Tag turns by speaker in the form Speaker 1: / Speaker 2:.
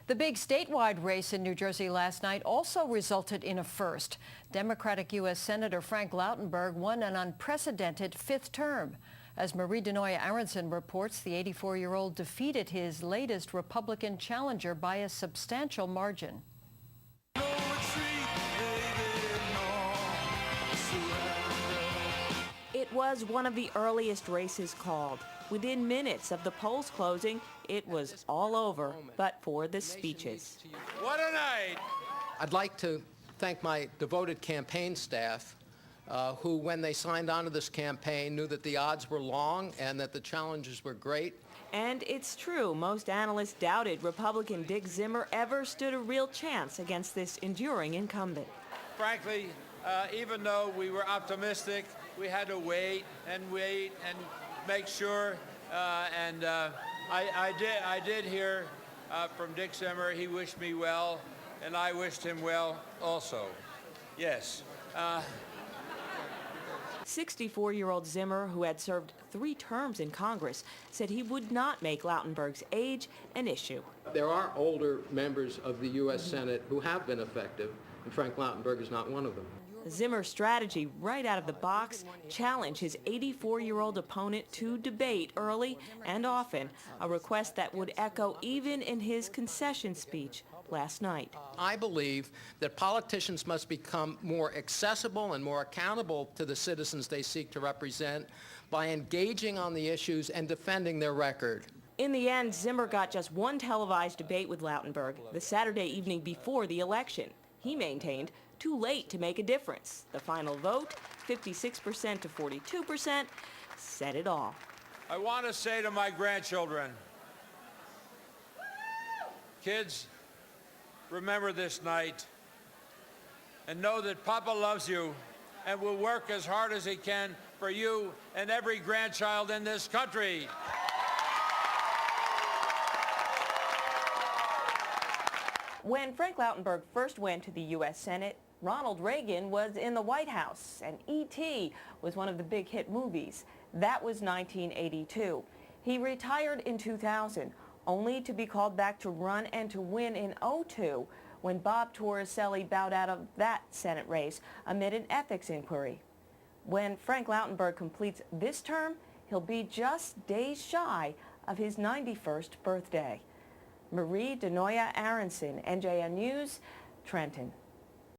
Speaker 1: The big statewide race in New Jersey last night also resulted in a first. Democratic U.S. Senator Frank Lautenberg won an unprecedented fifth term. As Marie Denoya Aronson reports, the 84-year-old defeated his latest Republican challenger by a substantial margin.
Speaker 2: It was one of the earliest races called. Within minutes of the polls closing, it was all over, but for the speeches.
Speaker 3: What a night! I'd like to thank my devoted campaign staff, who, when they signed on to this campaign, knew that the odds were long and that the challenges were great.
Speaker 2: And it's true, most analysts doubted Republican Dick Zimmer ever stood a real chance against this enduring incumbent.
Speaker 4: Frankly, even though we were optimistic, we had to wait and make sure. I did hear from Dick Zimmer. He wished me well, and I wished him well also. Yes.
Speaker 2: 64-year-old Zimmer, who had served 3 terms in Congress, said he would not make Lautenberg's age an issue.
Speaker 3: There are older members of the U.S. Senate who have been effective, and Frank Lautenberg is not one of them.
Speaker 2: Zimmer's strategy right out of the box challenged his 84-year-old opponent to debate early and often, a request that would echo even in his concession speech last night.
Speaker 3: I believe that politicians must become more accessible and more accountable to the citizens they seek to represent by engaging on the issues and defending their record.
Speaker 2: In the end, Zimmer got just one televised debate with Lautenberg the Saturday evening before the election. He maintained too late to make a difference. The final vote, 56% to 42%, said it all.
Speaker 4: I want to say to my grandchildren, kids, remember this night and know that Papa loves you and will work as hard as he can for you and every grandchild in this country.
Speaker 2: When Frank Lautenberg first went to the U.S. Senate, Ronald Reagan was in the White House, and E.T. was one of the big hit movies. That was 1982. He retired in 2000, only to be called back to run and to win in 2002, when Bob Torricelli bowed out of that Senate race amid an ethics inquiry. When Frank Lautenberg completes this term, he'll be just days shy of his 91st birthday. Marie Denoya Aronson, NJN News, Trenton.